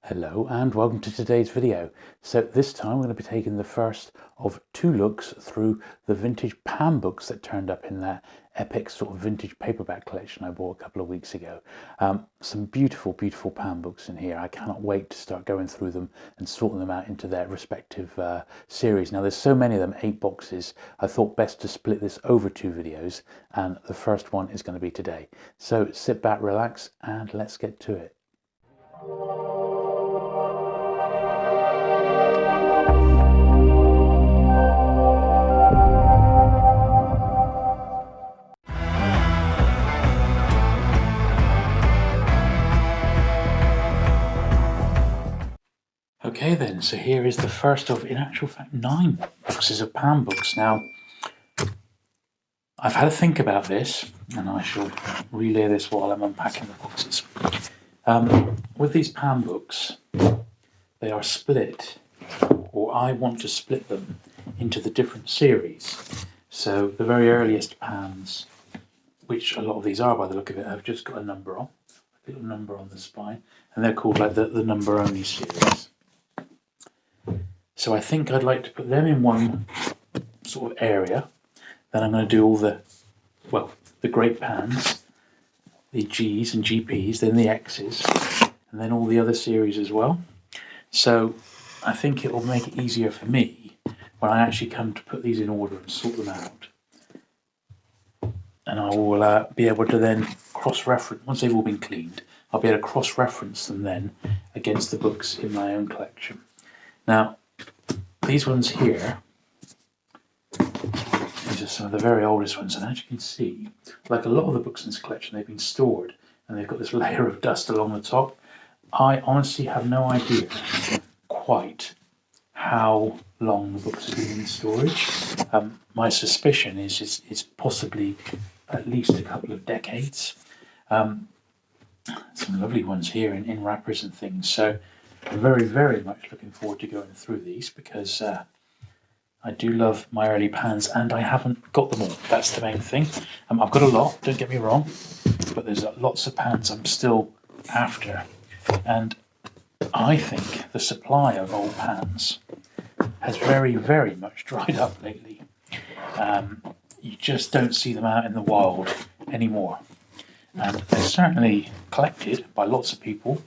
Hello and welcome to today's video. So this time we're going to be taking the first of two looks through the vintage Pan books that turned up in that epic sort of vintage paperback collection I bought a couple of weeks ago. Some beautiful Pan books in here. I cannot wait to start going through them and sorting them out into their respective series. Now there's so many of them, 8 boxes, I thought best to split this over 2 videos, and the first one is going to be today. So sit back, relax, and let's get to it. Okay then, so here is the first of, in actual fact, 9 boxes of Pan books. Now, I've had a think about this, and I shall relay this while I'm unpacking the boxes. With these Pan books, they are split, or I want to split them into the different series. So the very earliest Pans, which a lot of these are by the look of it, have just got a number on, a little number on the spine, and they're called like the number only series. So I think I'd like to put them in one sort of area. Then I'm going to do all the great Pans, the Gs and GPs, then the Xs, and then all the other series as well. So I think it will make it easier for me when I actually come to put these in order and sort them out. And I will be able to then cross-reference, once they've all been cleaned, I'll be able to cross-reference them then against the books in my own collection. Now, these ones here, these are some of the very oldest ones, and as you can see, like a lot of the books in this collection, they've been stored and they've got this layer of dust along the top. I honestly have no idea quite how long the books have been in storage. My suspicion is it's possibly at least a couple of decades. Some lovely ones here in wrappers and things. So I'm very much looking forward to going through these because I do love my early Pans and I haven't got them all. That's the main thing. I've got a lot, don't get me wrong, but there's lots of Pans I'm still after. And I think the supply of old Pans has very much dried up lately. You just don't see them out in the wild anymore. And they're certainly collected by lots of people,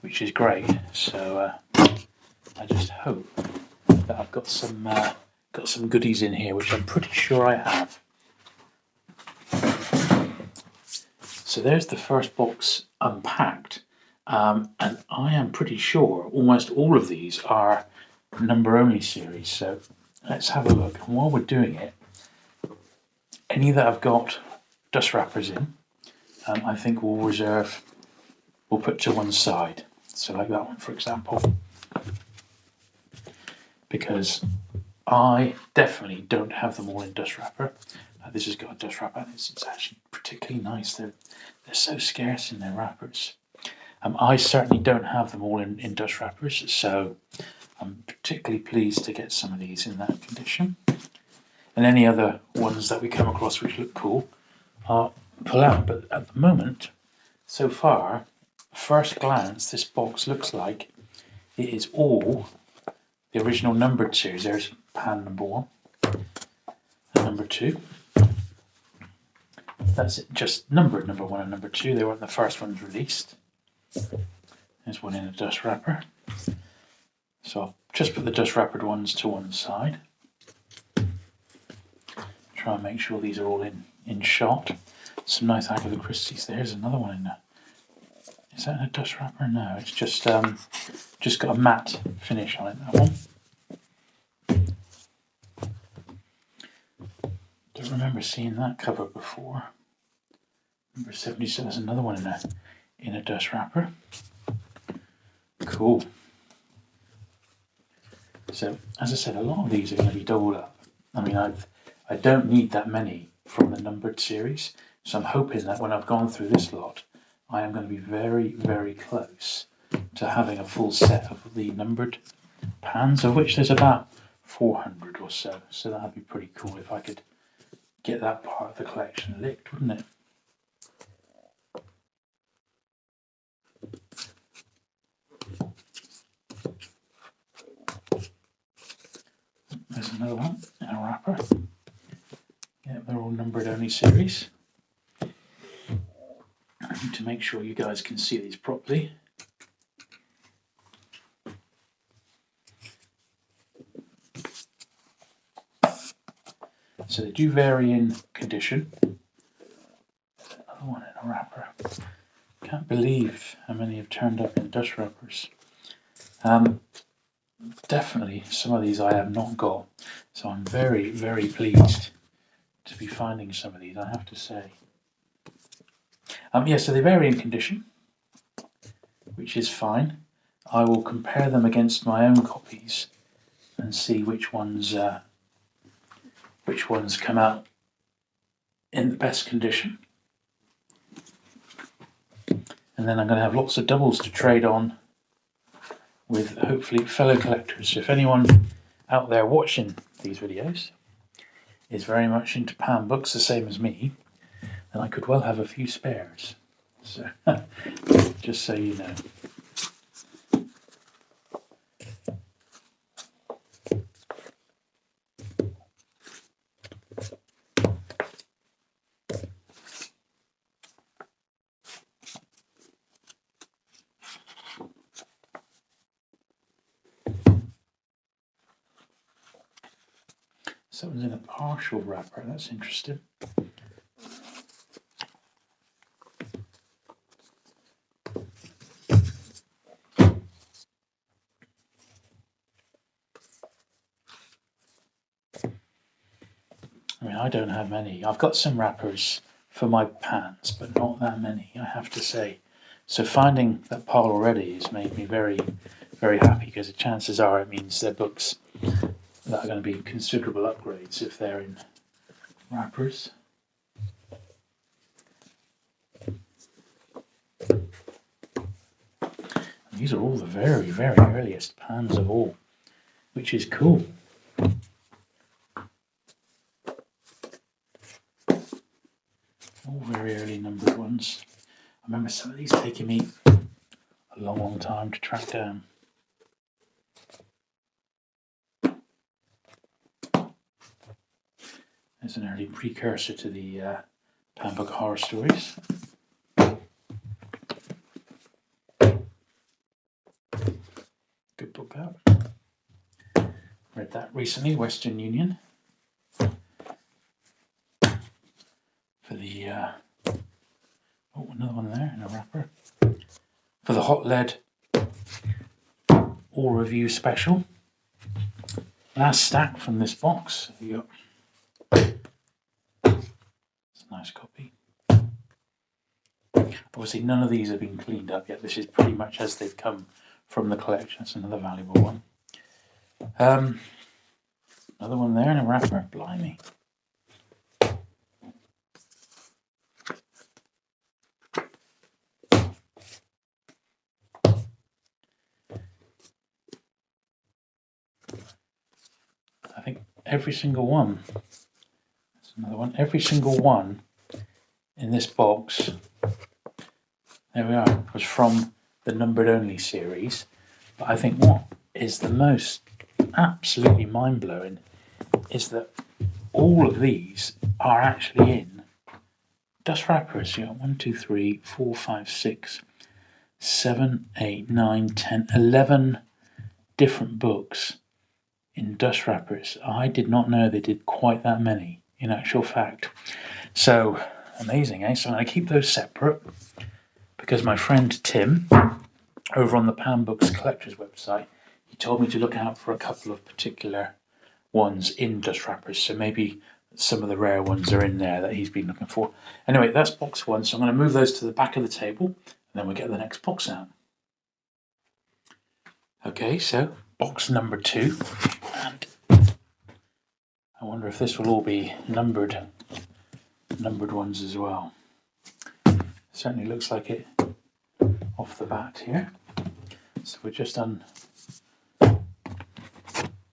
which is great. So I just hope that I've got some goodies in here, which I'm pretty sure I have. So there's the first box unpacked, and I am pretty sure almost all of these are number only series. So let's have a look. And while we're doing it, any that I've got dust wrappers in, I think we'll put to one side. So like that one, for example, because I definitely don't have them all in dust wrapper. This has got a dust wrapper. It's actually particularly nice. They're so scarce in their wrappers. I certainly don't have them all in dust wrappers, so I'm particularly pleased to get some of these in that condition. And any other ones that we come across which look cool, I'll pull out. But at the moment, so far, first glance, this box looks like it is all the original numbered series. There's Pan number 1 and number 2. That's it, just numbered number 1 and number 2. They weren't the first ones released. There's one in a dust wrapper. So I'll just put the dust wrappered ones to one side. Try and make sure these are all in shot. Some nice Agatha Christie's. There's another one in there. Is that in a dust wrapper? No, it's just got a matte finish on it, that one. Don't remember seeing that cover before. Number 77, there's another one in a dust wrapper. Cool. So, as I said, a lot of these are going to be doubled up. I mean, I don't need that many from the numbered series, so I'm hoping that when I've gone through this lot, I am going to be very close to having a full set of the numbered Pans, of which there's about 400 or so. So that'd be pretty cool if I could get that part of the collection licked, wouldn't it? another one in a wrapper. Yeah, they're all numbered only series. I need to make sure you guys can see these properly. So they do vary in condition. Another one in a wrapper. Can't believe how many have turned up in dust wrappers. Definitely some of these I have not got, so I'm very, very pleased to be finding some of these, I have to say. Yeah, so they vary in condition, which is fine. I will compare them against my own copies and see which ones come out in the best condition. And then I'm going to have lots of doubles to trade on with hopefully fellow collectors. So if anyone out there watching these videos is very much into Pan books, the same as me, then I could well have a few spares. So just so you know. Someone's in a partial wrapper, that's interesting. I mean, I don't have many. I've got some wrappers for my pans, but not that many, I have to say. So finding that pile already has made me very, very happy, because the chances are it means they're books that are going to be considerable upgrades if they're in wrappers. And these are all the very, very earliest pans of all, which is cool. All very early numbered ones. I remember some of these taking me a long, long time to track down. There's an early precursor to the Pan Book Horror Stories. Good book that. Read that recently, Western Union. For the another one there in a wrapper. For the Hot Lead All Review Special. Last stack from this box. There you go. It's a nice copy. Obviously none of these have been cleaned up yet. This is pretty much as they've come from the collection. That's another valuable one. Another one there in a wrapper. Blimey. I think every single one, that's another one, every single one in this box, there we are, was from the numbered only series. But I think what is the most absolutely mind-blowing is that all of these are actually in dust wrappers. You know, 1, 2, 3, 4, 5, 6, 7, 8, 9, 10, 11 different books in dust wrappers. I did not know they did quite that many, in actual fact. So amazing, eh? So I'm going to keep those separate, because my friend Tim over on the Pan Books Collectors website, he told me to look out for a couple of particular ones in dust wrappers. So maybe some of the rare ones are in there that he's been looking for. Anyway, that's box one. So I'm going to move those to the back of the table, and then we'll get the next box out. Okay, so box number 2. And I wonder if this will all be numbered ones as well. Certainly looks like it off the bat here. So we'll just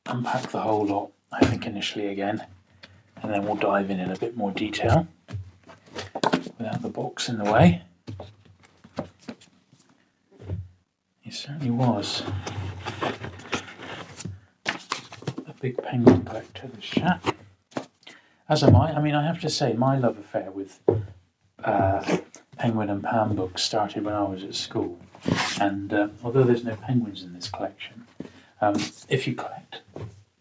unpack the whole lot, I think, initially again, and then we'll dive in a bit more detail without the box in the way. It certainly was a big Penguin collector, this chap. As am I. I mean, I have to say, my love affair with Penguin and Pan books started when I was at school. And although there's no penguins in this collection, if you collect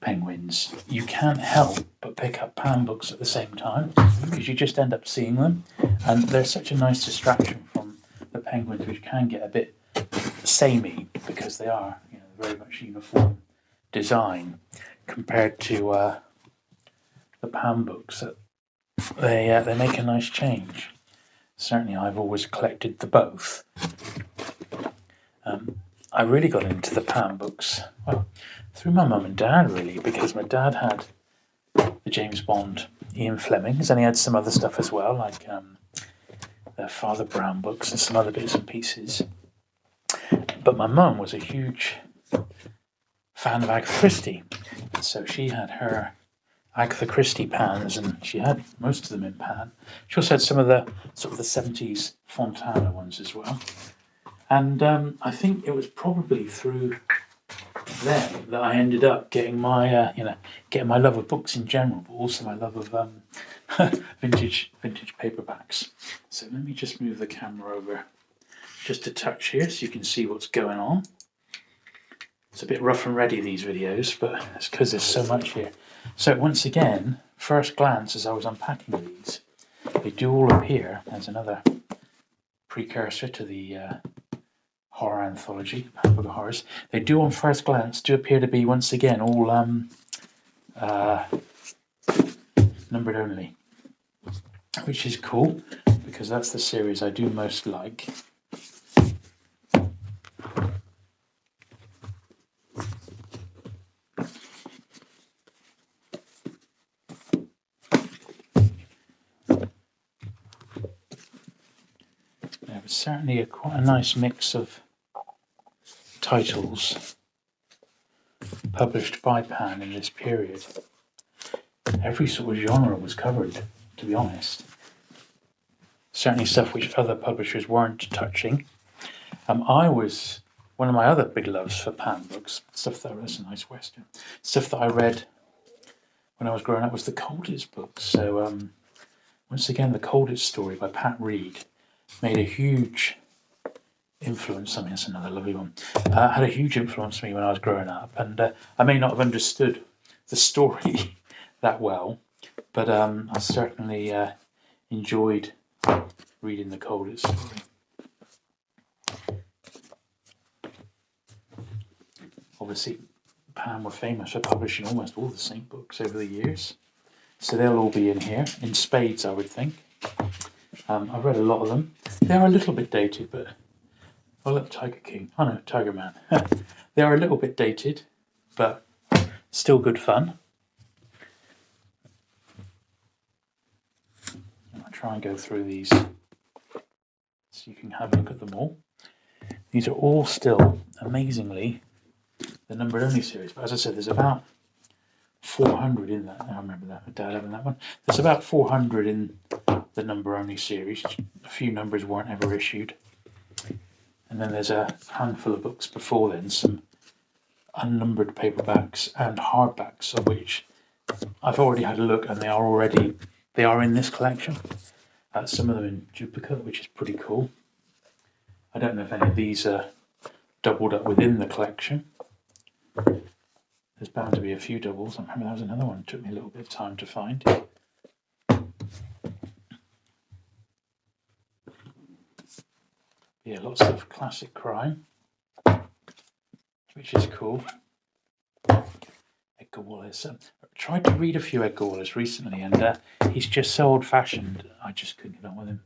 penguins, you can't help but pick up Pan books at the same time, because you just end up seeing them. And they're such a nice distraction from the penguins, which can get a bit samey, because they are, very much uniform design compared to the Pan books. They make a nice change. Certainly, I've always collected the both. I really got into the Pan books, well, through my mum and dad, really, because my dad had the James Bond Ian Flemings, and he had some other stuff as well, like the Father Brown books and some other bits and pieces. But my mum was a huge fan of Agatha Christie, so she had her Agatha Christie pans, and she had most of them in pan. She also had some of the sort of the 70s Fontana ones as well. And I think it was probably through them that I ended up getting my, getting my love of books in general, but also my love of vintage paperbacks. So let me just move the camera over just a touch here so you can see what's going on. It's a bit rough and ready, these videos, but it's because there's so much here. So once again, first glance as I was unpacking these, they do all appear as another precursor to the horror anthology, Paperback Horrors. They do on first glance appear to be once again all numbered only, which is cool because that's the series I do most like. There was certainly quite a nice mix of titles published by Pan in this period. Every sort of genre was covered, to be honest. Certainly stuff which other publishers weren't touching. One of my other big loves for Pan books, that's a nice western, stuff that I read when I was growing up was the Colditz books. So once again, the Colditz story by Pat Reed made a huge influence on me. That's another lovely one. Had a huge influence on me when I was growing up, and I may not have understood the story that well, but I certainly enjoyed reading the Colditz story. Obviously, Pan were famous for publishing almost all the Saint books over the years, so they'll all be in here, in spades, I would think. I've read a lot of them. They are a little bit dated, but... Oh, look, Tiger King. Oh no, Tiger Man. They are a little bit dated, but still good fun. I'll try and go through these so you can have a look at them all. These are all still, amazingly, the numbered only series. But as I said, there's about 400 in that. I remember that, my dad having that one. There's about 400 in the number only series. A few numbers weren't ever issued. And then there's a handful of books before then, some unnumbered paperbacks and hardbacks, of which I've already had a look, and they are in this collection. Some of them in duplicate, which is pretty cool. I don't know if any of these are doubled up within the collection. There's bound to be a few doubles. I remember that was another one. It took me a little bit of time to find. Yeah, lots of classic crime, which is cool. Edgar Wallace. I tried to read a few Edgar Wallace recently, and he's just so old-fashioned, I just couldn't get on with him.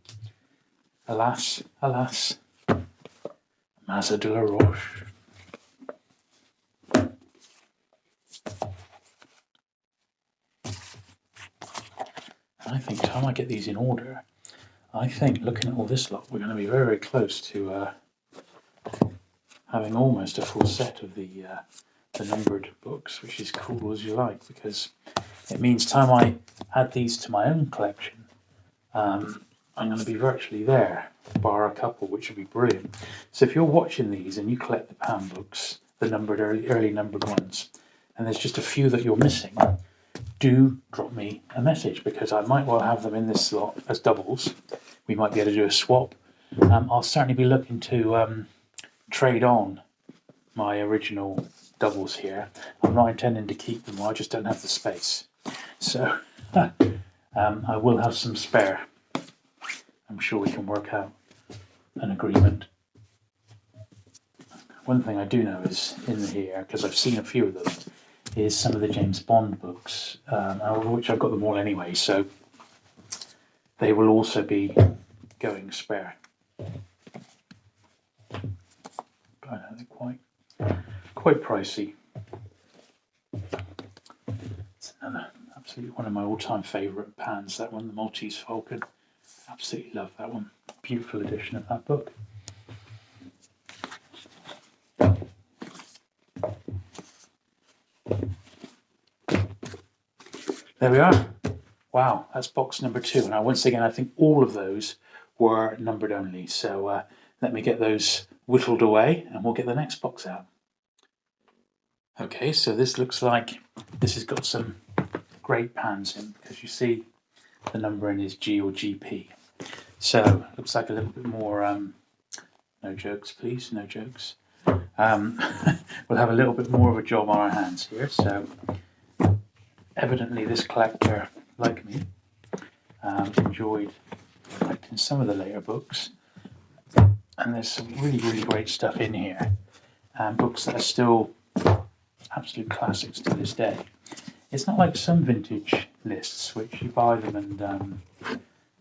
Alas, alas. Mazo de la Roche. I think time I get these in order, I think looking at all this lot, we're going to be very, very close to having almost a full set of the numbered books, which is cool as you like, because it means time I add these to my own collection, I'm going to be virtually there, bar a couple, which would be brilliant. So if you're watching these and you collect the Pan books, the numbered early numbered ones, and there's just a few that you're missing, do drop me a message, because I might well have them in this slot as doubles. We might be able to do a swap. I'll certainly be looking to trade on my original doubles here. I'm not intending to keep them, I just don't have the space. So I will have some spare. I'm sure we can work out an agreement. One thing I do know is in here, because I've seen a few of them, is some of the James Bond books, which I've got them all anyway, so they will also be going spare. But I know they're quite pricey. It's another, absolutely one of my all-time favourite pans, that one, the Maltese Falcon. Absolutely love that one. Beautiful edition of that book. There we are. Wow, that's box number 2. Now, once again, I think all of those were numbered only. So let me get those whittled away and we'll get the next box out. Okay, so this looks like this has got some great pans in, because you see the numbering is G or GP. So looks like a little bit more, no jokes please, no jokes. We'll have a little bit more of a job on our hands here. So evidently this collector, like me, enjoyed collecting some of the later books, and there's some really great stuff in here, and books that are still absolute classics to this day. It's not like some vintage lists which you buy them and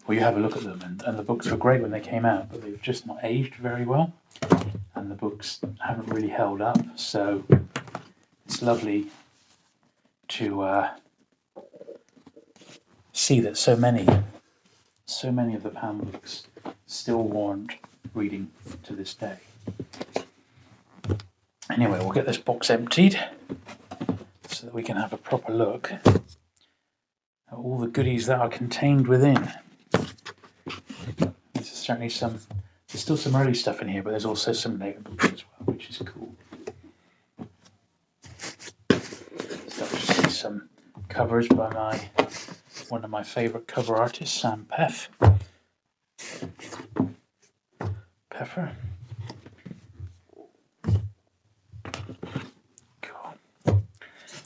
well, you have a look at them and the books were great when they came out, but they've just not aged very well, and the books haven't really held up. So it's lovely to see that so many of the pan books still warrant reading to this day. Anyway, we'll get this box emptied so that we can have a proper look at all the goodies that are contained within. There's certainly there's still some early stuff in here, but there's also some later books as well, which is cool. Start to see some covers by one of my favourite cover artists, Sam Peffer. God.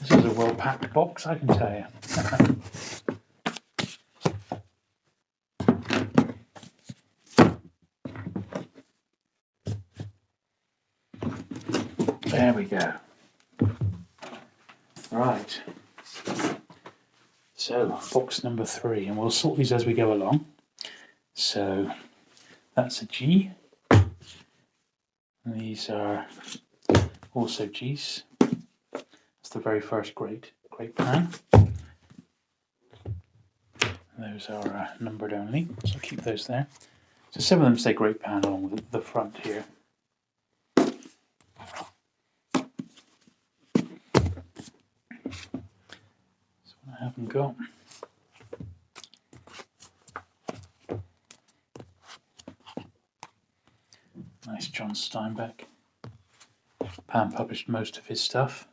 This is a well-packed box, I can tell you. There we go. Right. So, box number 3, and we'll sort these as we go along. So, that's a G. And these are also G's. That's the very first great pan. Those are numbered only, so keep those there. So some of them say great pan along with the front here. This one I haven't got. Nice John Steinbeck. Pan published most of his stuff.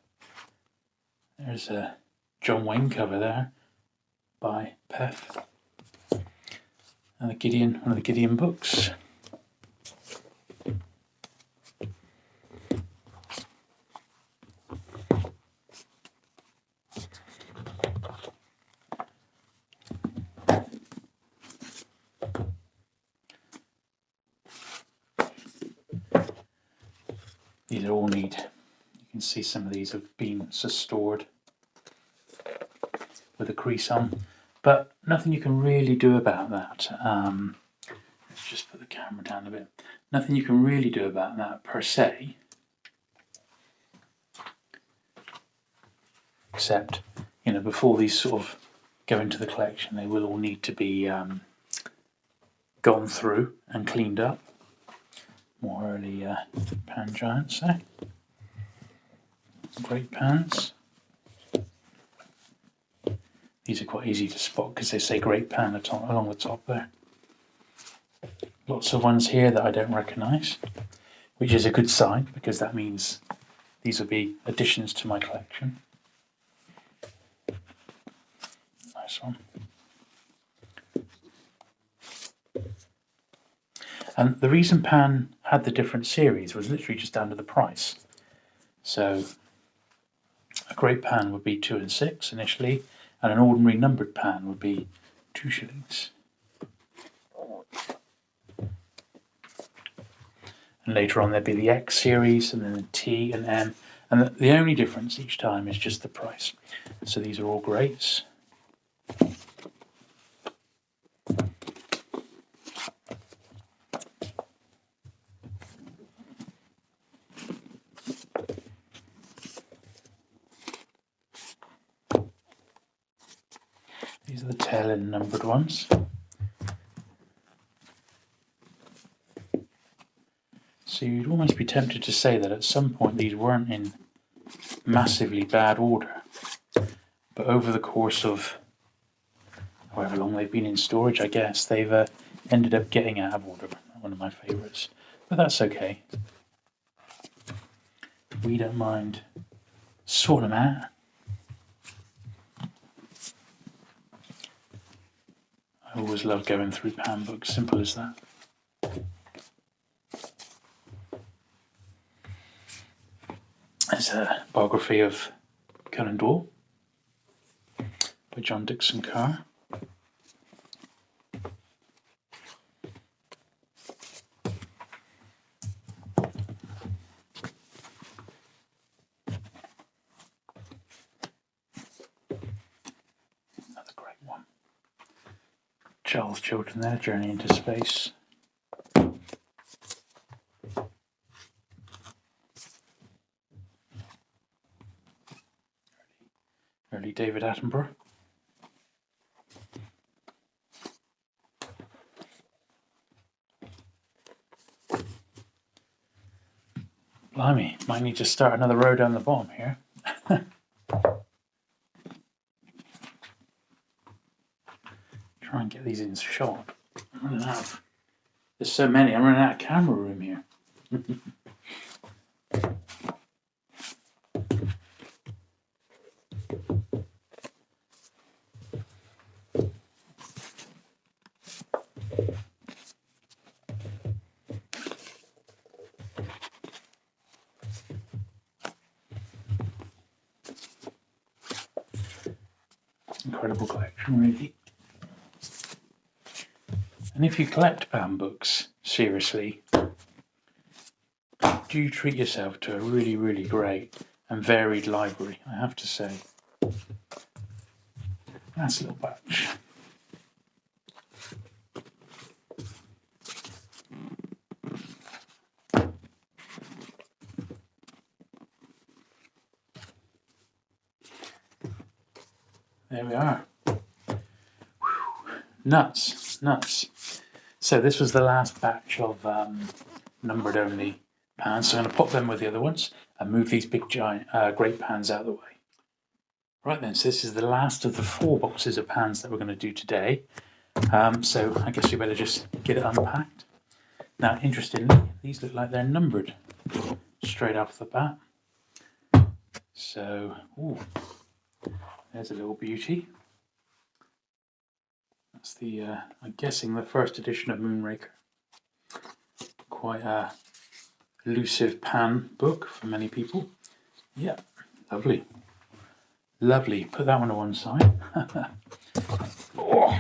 There's a John Wayne cover there by Peff. And one of the Gideon books. These are all neat. You can see some of these have been stored with a crease on, but nothing you can really do about that. Let's just put the camera down a bit. Nothing you can really do about that per se, except, you know, before these sort of go into the collection, they will all need to be gone through and cleaned up. More early pan giants there. Great pans. These are quite easy to spot because they say great pan along the top there. Lots of ones here that I don't recognise, which is a good sign because that means these will be additions to my collection. this one. And the reason Pan had the different series was literally just down to the price. So a great Pan would be 2 and 6 initially, and an ordinary numbered Pan would be 2 shillings. And later on there'd be the X series, and then the T and M, and the only difference each time is just the price. So these are all greats. These are the tail end numbered ones. So you'd almost be tempted to say that at some point these weren't in massively bad order, but over the course of however long they've been in storage, I guess, they've ended up getting out of order. One of my favourites, but that's okay. We don't mind sorting them out. I always love going through Pan books, simple as that. There's a biography of Conan Doyle by John Dixon Carr. Another great one. Charles Children there, Journey into Space. Early David Attenborough. Blimey, might need to start another row down the bottom here. Try and get these in shot. I'm running out of, there's so many, I'm running out of camera room here. Incredible collection, really. And if you collect Pan books, seriously, do treat yourself to a really, really great and varied library, I have to say. Nice little batch. There we are. Whew. Nuts, nuts. So this was the last batch of numbered only pans. So I'm going to pop them with the other ones and move these big giant great pans out of the way. Right then, so this is the last of the 4 boxes of pans that we're going to do today. So I guess we better just get it unpacked. Now, interestingly, these look like they're numbered straight off the bat. So, ooh. There's a little beauty. That's the, I'm guessing, the first edition of Moonraker. Quite a elusive Pan book for many people. Yeah, lovely. Lovely. Put that one to one side. Oh.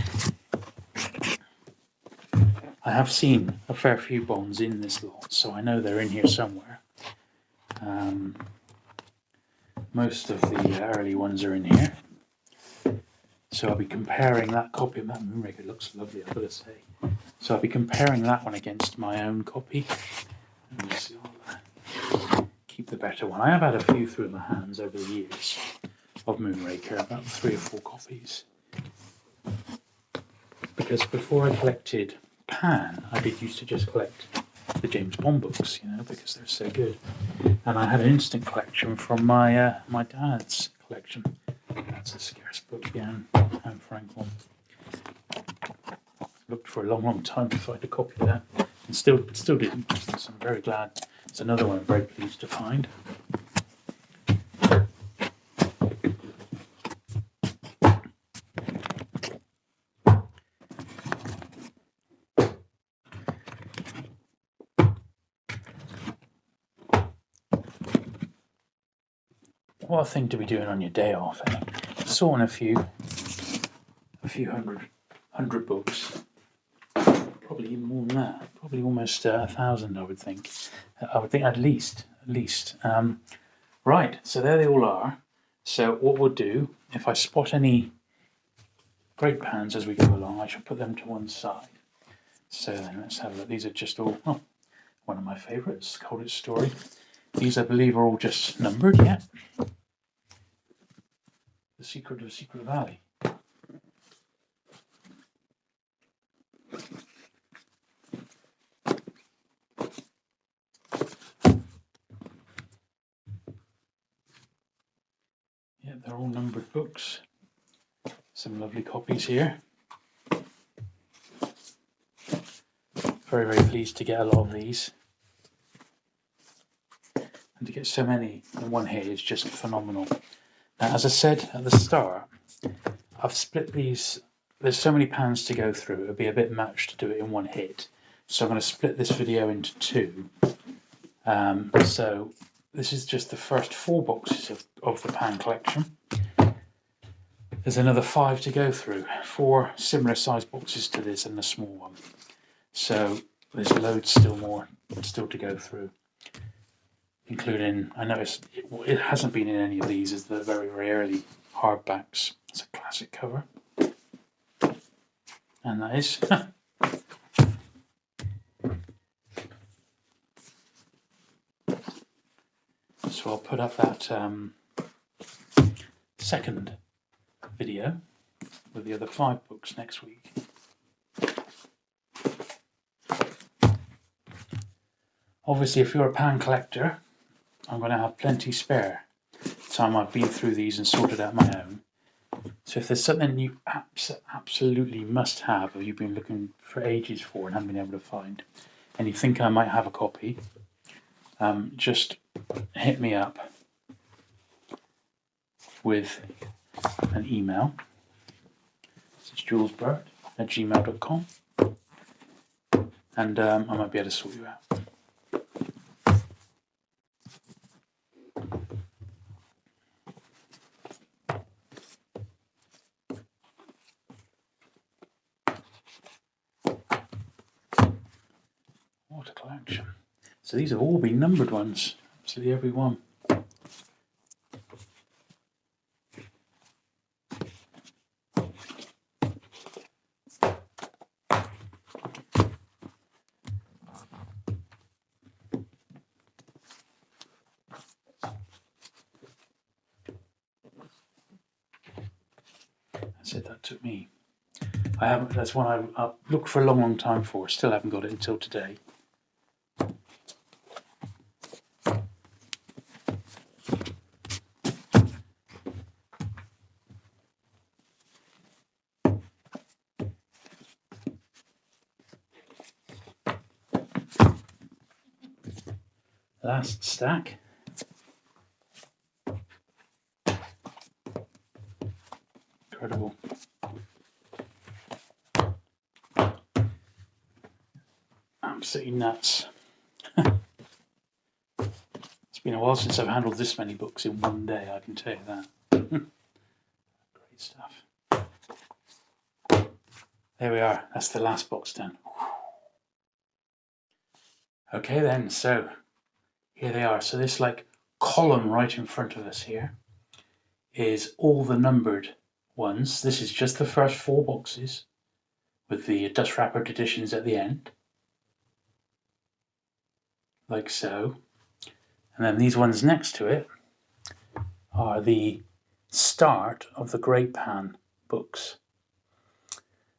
I have seen a fair few bonds in this lot, so I know they're in here somewhere. Most of the early ones are in here. So I'll be comparing that copy of that Moonraker. It looks lovely, I've got to say. So I'll be comparing that one against my own copy. And see, I'll keep the better one. I have had a few through my hands over the years of Moonraker, about 3 or 4 copies. Because before I collected Pan, I did used to just collect the James Bond books, you know, because they're so good. And I had an instant collection from my my dad's collection. That's a scarce book, yeah, Anne Frank one. Looked for a long, long time to find a copy of that, and still didn't. So I'm very glad. It's another one I'm very pleased to find. What a thing to be doing on your day off, eh? Sorting a few hundred books. Probably even more than that. Probably almost 1,000, I would think. I would think at least. Right, so there they all are. So what we'll do, if I spot any great pans as we go along, I shall put them to one side. So then let's have a look. These are just all, one of my favourites, Coldest Story. These, I believe, are all just numbered, yeah. The Secret of Secret Valley. Yeah, they're all numbered books. Some lovely copies here. Very, very pleased to get a lot of these. And to get so many in one hit is just phenomenal. Now, as I said at the start, I've split these. There's so many pans to go through, it would be a bit much to do it in one hit. So I'm going to split this video into two. So this is just the first 4 boxes of the pan collection. There's another 5 to go through, 4 similar sized boxes to this and a small one. So there's loads still to go through, including, I noticed it hasn't been in any of these, is the very, very early hardbacks. It's a classic cover. And that is. So I'll put up that second video with the other 5 books next week. Obviously, if you're a pan collector, I'm going to have plenty spare time I've been through these and sorted out my own. So if there's something you absolutely must have, or you've been looking for ages for and haven't been able to find, and you think I might have a copy, just hit me up with an email. It's julesburt@gmail.com, and I might be able to sort you out. What a collection. So these have all been numbered ones, absolutely every one. That's it, that took me. That's one I've looked for a long, long time for. Still haven't got it until today. Last stack. Incredible. Absolutely nuts. It's been a while since I've handled this many books in one day, I can tell you that. Great stuff. There we are, that's the last box done. Okay then, so here they are. So this like column right in front of us here is all the numbered ones. This is just the first 4 boxes with the dust wrappered editions at the end, like so. And then these ones next to it are the start of the Great Pan books.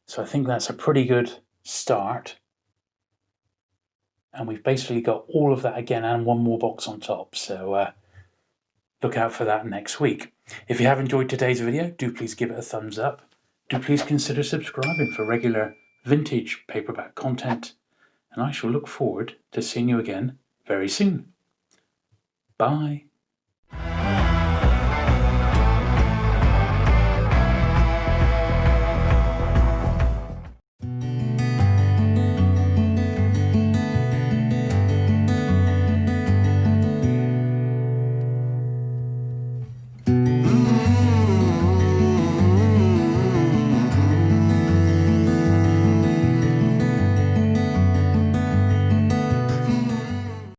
So I think that's a pretty good start. And we've basically got all of that again and one more box on top. So look out for that next week. If you have enjoyed today's video, do please give it a thumbs up. Do please consider subscribing for regular vintage paperback content. And I shall look forward to seeing you again very soon. Bye.